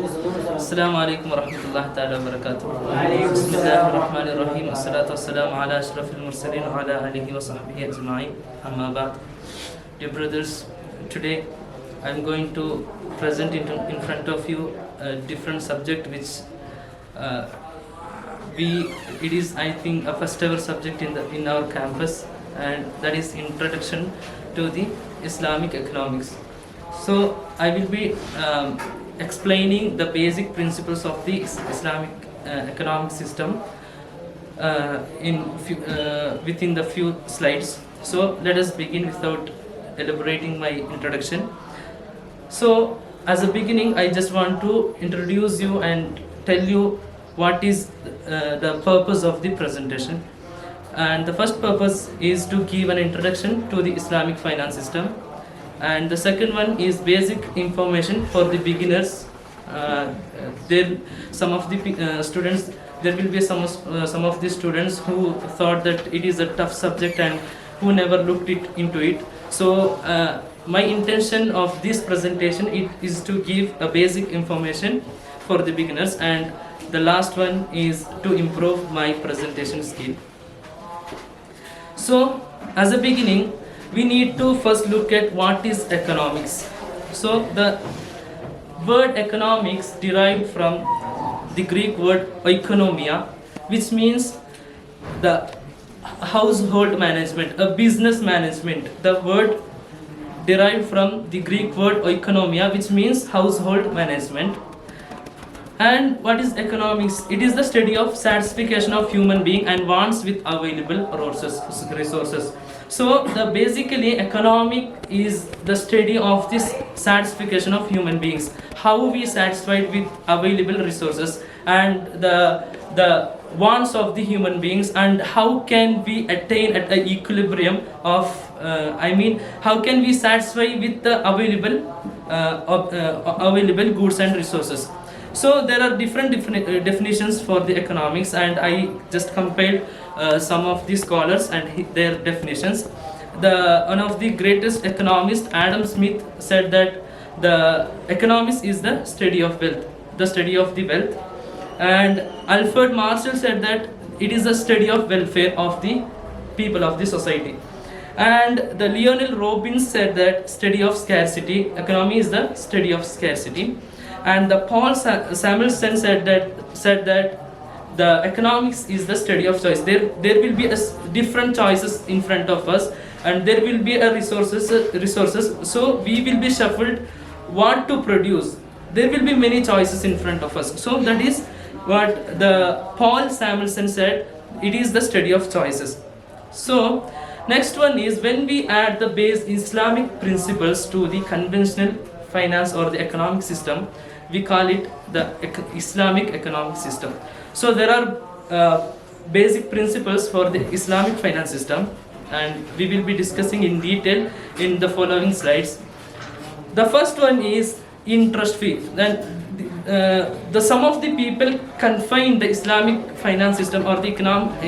Assalamu alaikum wa rahmatullahi ta'ala wa barakatuh. Bismillahir Rahmanir Rahim. Assalatu wassalamu ala ashrafil mursalin wa ala alihi wa sahbihi ajma'in. Amma ba'd. Dear brothers, today I am going to present in front of you a different subject which it is, I think, a first ever subject in our campus, and that is introduction to the Islamic economics. So I will be explaining the basic principles of the Islamic economic system within the few slides. So let us begin without elaborating my introduction. So as a beginning, I just want to introduce you and tell you what is the purpose of the presentation. And the first purpose is to give an introduction to the Islamic finance system, and the second one is basic information for the beginners. There some of the students, there will be some of the students who thought that it is a tough subject and who never looked into it. So my intention of this presentation is to give a basic information for the beginners, and the last one is to improve my presentation skill. So as a beginning, we need to first look at what is economics. So the word economics derived from the Greek word oikonomia, which means the household management, a business management. The word derived from the Greek word oikonomia, which means household management. And what is economics? It is the study of satisfaction of human being and wants with available resources. So basically economic is the study of this satisfaction of human beings, how we satisfied with available resources and the wants of the human beings, and how can we attain at an equilibrium of how can we satisfy with the available goods and resources. So there are different definitions for the economics, and I just compiled some of the scholars and their definitions. One of the greatest economists, Adam Smith, said that the economics is the study of wealth, the study of the wealth. And Alfred Marshall said that it is the study of welfare of the people of the society. And the Lionel Robbins said that study of scarcity, economy is the study of scarcity. And the Paul Samuelson said that the economics is the study of choice. There will be different choices in front of us, and there will be resources. So we will be shuffled what to produce. There will be many choices in front of us. So that is what the Paul Samuelson said. It is the study of choices. So next one is when we add the base Islamic principles to the conventional finance or the economic system, we call it the Islamic economic system. So there are basic principles for the Islamic finance system, and we will be discussing in detail in the following slides. The first one is interest free. Then some of the people confine the Islamic finance system or the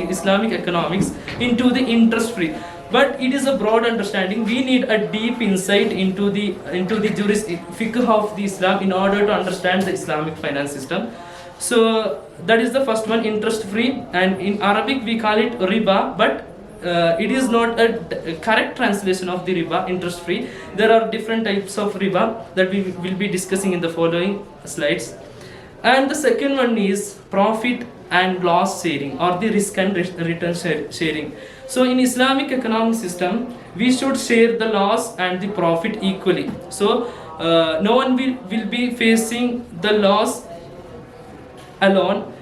Islamic economics into the interest free. But it is a broad understanding. We need a deep insight into the fiqh of the Islam in order to understand the Islamic finance system. So that is the first one, interest free, and in Arabic we call it riba, but it is not a correct translation of the riba, interest free. There are different types of riba that we will be discussing in the following slides. And the second one is profit and loss sharing, or the risk and return sharing. So in Islamic economic system, we should share the loss and the profit equally. So no one will be facing the loss alone.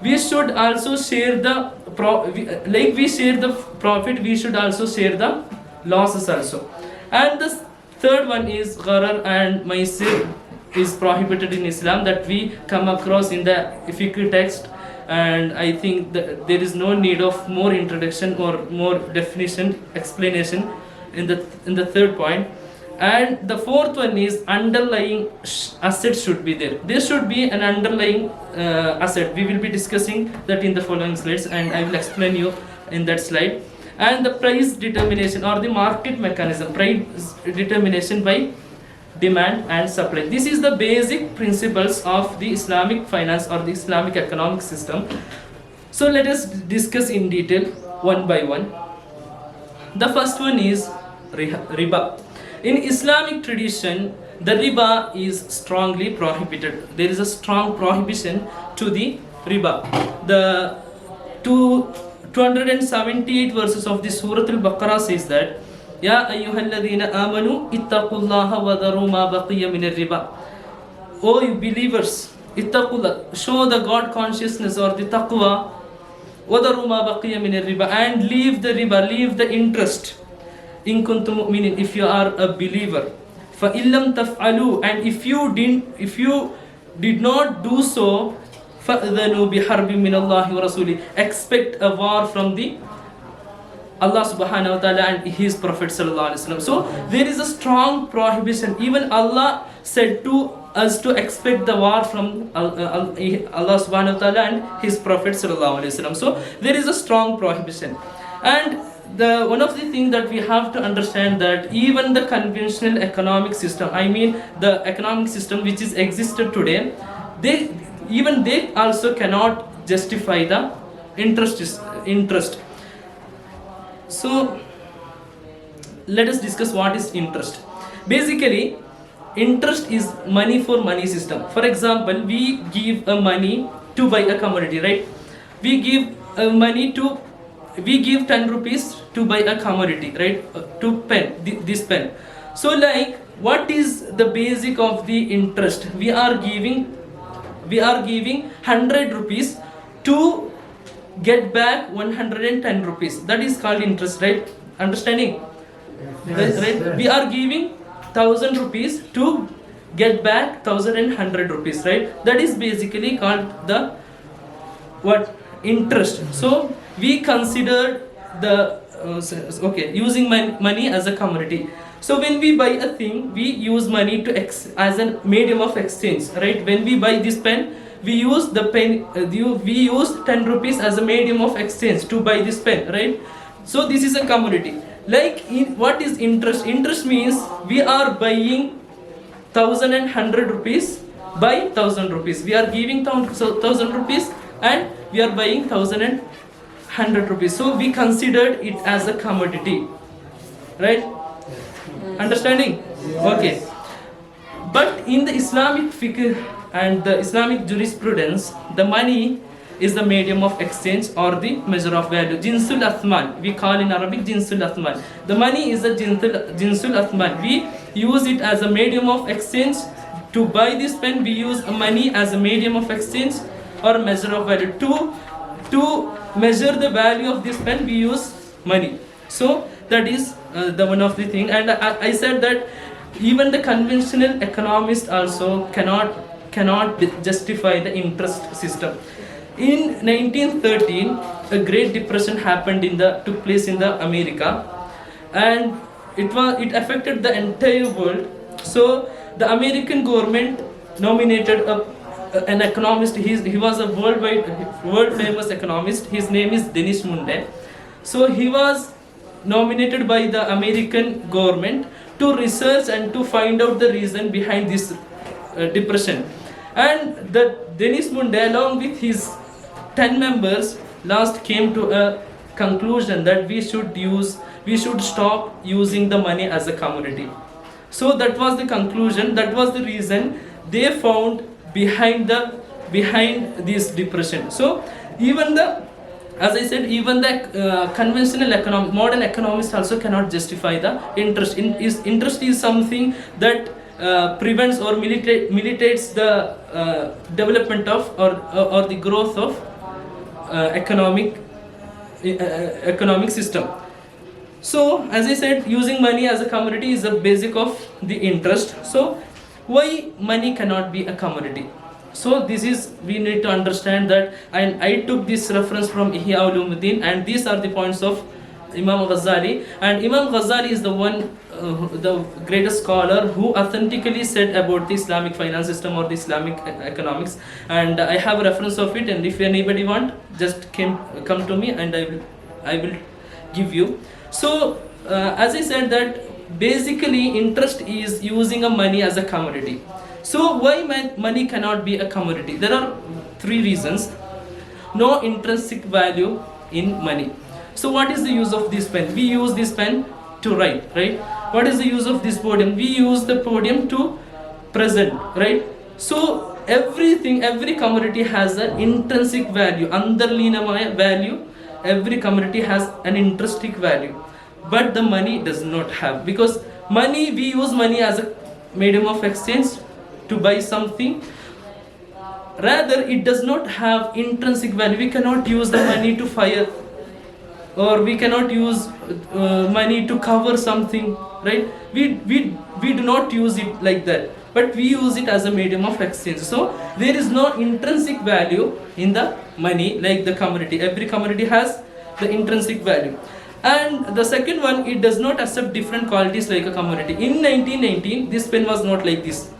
We should also share we share the profit, we should also share the losses also. And the third one is gharar and maisir is prohibited in Islam, that we come across in the fiqh text, and I think that there is no need of more introduction or more explanation in the third point. And the fourth one is underlying asset should be there. There should be an underlying asset. We will be discussing that in the following slides, and I will explain you in that slide. And the price determination or the market mechanism, price determination by demand and supply. This is the basic principles of the Islamic finance or the Islamic economic system. So let us discuss in detail one by one. The first one is riba. In Islamic tradition, the riba is strongly prohibited. There is a strong prohibition to the riba. The 278 verses of the Surah Al-Baqarah says that Ya ayyuhalladhina amanu ittaqullaha wa dharu ma baqiya min riba. O you believers, ittaqullah, show the God consciousness or the taqwa, wa dharu ma baqiya min riba, and leave the riba, leave the interest. In kuntum mu'minin, if you are a believer. Fa illam taf'alu, and if you did not do so, fa'adhanu biharbin min Allah wa rasuli, expect a war from the Allah subhanahu wa ta'ala and his prophet sallallahu alaihi wasallam. So there is a strong prohibition. Even Allah said to us to expect the war from Allah subhanahu wa ta'ala and his prophet sallallahu alaihi wasallam. So there is a strong prohibition. And the one of the things that we have to understand that even the conventional economic system, I mean the economic system which is existed today, they also cannot justify the interest. So let us discuss what is interest. Basically, interest is money for money system. For example, we give a money to buy a commodity, right? We give 10 rupees to buy a commodity, right? This pen. So like, what is the basic of the interest? We are giving 100 rupees to get back 110 rupees. That is called interest, right? Understanding? Yes. Right? We are giving 1000 rupees to get back 1100 rupees, right? That is basically called the interest. So we consider the using money as a commodity. So when we buy a thing, we use money as a medium of exchange, right? When we buy this pen, we use the pen. We use 10 rupees as a medium of exchange to buy this pen, right? So this is a commodity. Like, what is interest? Interest means we are buying 1100 rupees by 1000 rupees. We are giving 1000 rupees and we are buying 1100 rupees. So we considered it as a commodity, right? Understanding? Okay. But in the Islamic fiqh and the Islamic jurisprudence, the money is the medium of exchange or the measure of value. Jinsul Athman, we call in Arabic Jinsul Athman. The money is a Jinsul Athman. We use it as a medium of exchange. To buy this pen, we use money as a medium of exchange or measure of value. To measure the value of this pen, we use money. So that is the one of the thing. And I said that even the conventional economists also cannot justify the interest system. In 1913, a Great Depression took place in the America, and it affected the entire world. So the American government nominated an economist. He was a world famous economist. His name is Dennis Munde. So he was nominated by the American government to research and to find out the reason behind this depression. And the Dennis Munde, along with his 10 members, last came to a conclusion that we should stop using the money as a commodity. So that was the conclusion. That was the reason they found behind this depression. So as I said, even the conventional modern economists also cannot justify the interest. Interest is something that prevents or militates the development of or the growth of economic system. So as I said, using money as a commodity is the basic of the interest. So why money cannot be a commodity? So we need to understand that, and I took this reference from Ihya Ulumuddin, and these are the points of Imam Ghazali. And Imam Ghazali is the greatest scholar who authentically said about the Islamic finance system or the Islamic economics. And I have a reference of it, and if anybody want, just come to me and I will give you. So as I said that basically interest is using a money as a commodity. So why money cannot be a commodity? There are three reasons. No intrinsic value in money. So what is the use of this pen? We use this pen to write, right? What is the use of this podium? We use the podium to present, right? So everything, every commodity has an intrinsic value, andarleenamaya value. Every commodity has an intrinsic value, but the money does not have, because money, we use money as a medium of exchange to buy something. Rather, it does not have intrinsic value. We cannot use the money to fire, or we cannot use money to cover something, right? We do not use it like that, but we use it as a medium of exchange. So there is no intrinsic value in the money like the commodity. Every commodity has the intrinsic value. And the second one, it does not accept different qualities like a commodity. In 1919, this pen was not like this.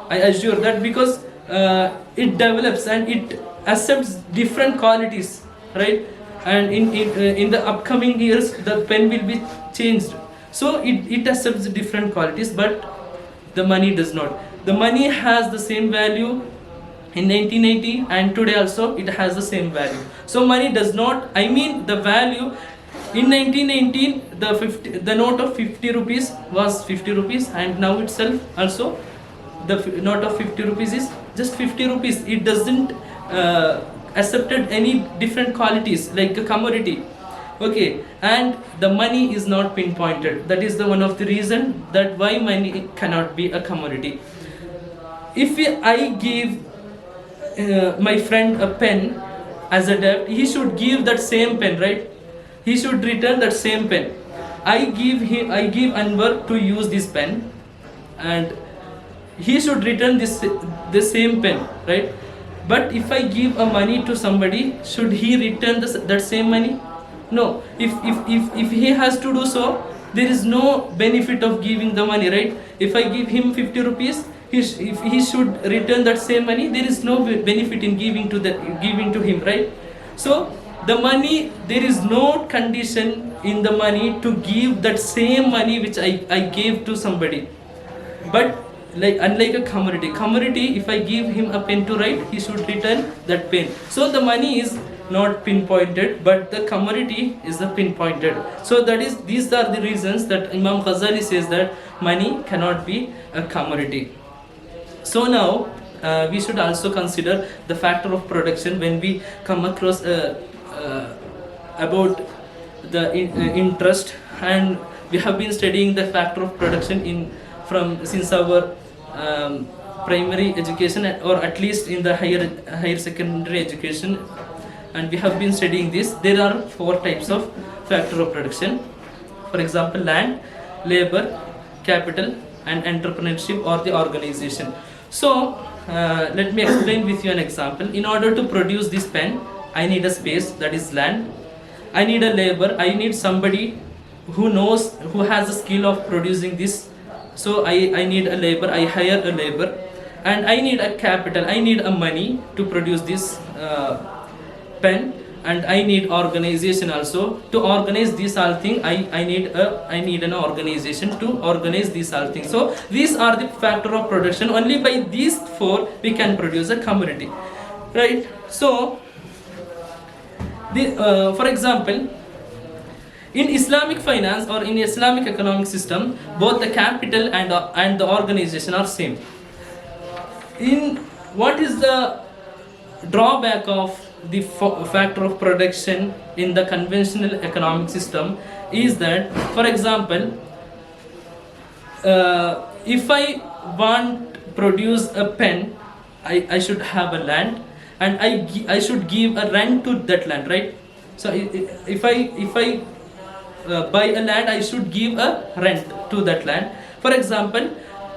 I assure that, because it develops and it accepts different qualities, right? And in the upcoming years, the pen will be changed. So it accepts different qualities, but the money does not. The money has the same value in 1980, and today also it has the same value. So money does not, I mean the value in 1919, the note of 50 rupees was 50 rupees, and now itself also the note of 50 rupees is just 50 rupees. It doesn't accepted any different qualities like a commodity. Okay, and the money is not pinpointed. That is the one of the reason that why money cannot be a commodity. If I give my friend a pen as a debt, he should give that same pen, right? He should return that same pen. I give Anwar to use this pen, and he should return the same pen, right? But if I give a money to somebody, should he return that same money? No. If he has to do so, there is no benefit of giving the money, right? If I give him 50 rupees, if he should return that same money, there is no benefit in giving to him, right? So the money, there is no condition in the money to give that same money which I gave to somebody. But unlike a commodity, if I give him a pen to write, he should return that pen. So the money is not pinpointed, but the commodity is the pinpointed. So these are the reasons that Imam Ghazali says that money cannot be a commodity. So now we should also consider the factor of production when we come across about the interest, and we have been studying the factor of production since our primary education, or at least in the higher secondary education, and we have been studying this. There are 4 types of factor of production. For example, land, labor, capital, and entrepreneurship or the organization. So let me explain with you an example. In order to produce this pen, I need a space, that is land. I need a labor. I need somebody who has the skill of producing this. So I need a labor. I hire a labor, and I need a capital. I need a money to produce this pen, and I need organization also to organize this all thing. I need an organization to organize this all thing. So these are the factor of production. Only by these 4 we can produce a commodity, right? So for example, in Islamic finance or in Islamic economic system, both the capital and the organization are same. What is the drawback of the factor of production in the conventional economic system is that, for example, if I want to produce a pen, I should have a land, and I should give a rent to that land, right? So if I buy a land, I should give a rent to that land. For example,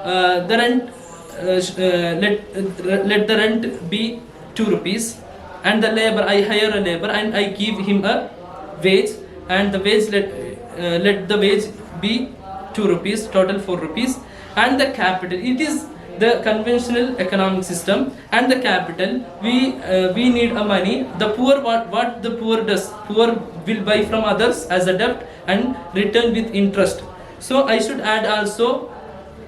the rent let the rent be 2 rupees, and the labor, I hire a labor and I give him a wage, and the wage let the wage be 2 rupees, total 4 rupees, and the capital, it is the conventional economic system. And the capital, we need a money. The poor, what the poor does, poor will buy from others as a debt and return with interest. So I should add also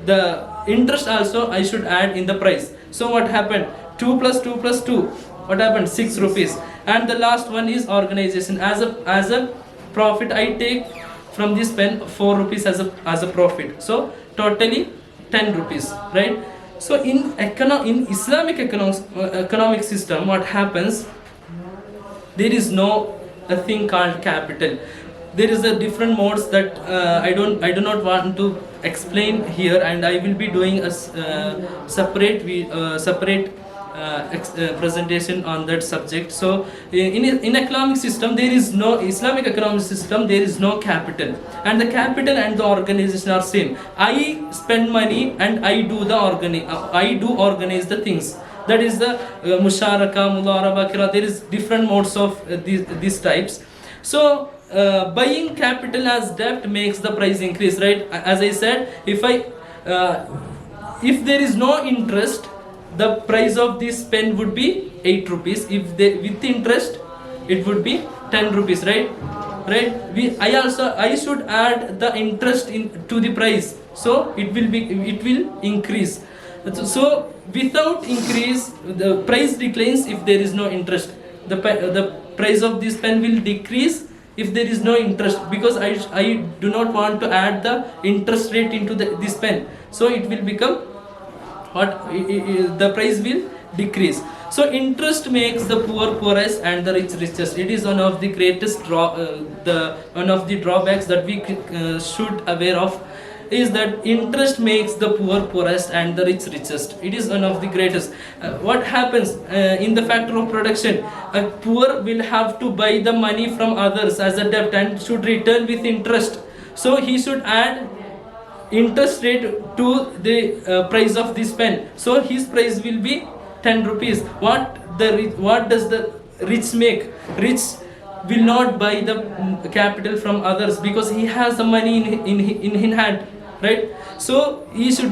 the interest also, I should add in the price. So what happened? 2 plus 2 plus 2, what happened? 6 rupees. And the last one is organization. As a profit, I take from this pen 4 rupees as a profit. So totally 10 rupees, right? So in Islamic economic system, what happens? There is no a thing called capital. There is a different modes that I do not want to explain here, and I will be doing a separate presentation on that subject. So in economic system, there is no Islamic economic system, there is no capital, and the capital and the organization are same. I spend money and I do organize the things. That is the musharaka, mularaba, kira. There is different modes of these types. So buying capital as debt makes the price increase, right? As I said, if there is no interest, the price of this pen would be 8 rupees. If with interest, it would be 10 rupees, right? I should add the interest to the price, so it will increase. So without increase, the price declines if there is no interest. The price of this pen will decrease if there is no interest, because I do not want to add the interest rate into this pen. So it will become the price will decrease. So interest makes the poor poorest and the rich richest. It is one of the greatest one of the drawbacks that we should aware of, is that interest makes the poor poorest and the rich richest. It is one of the greatest. What happens in the factor of production? A poor will have to buy the money from others as a debt and should return with interest. So he should add interest rate to the price of this pen. So his price will be 10 rupees. What does the rich make? Rich will not buy the capital from others because he has the money in hand, right? So he should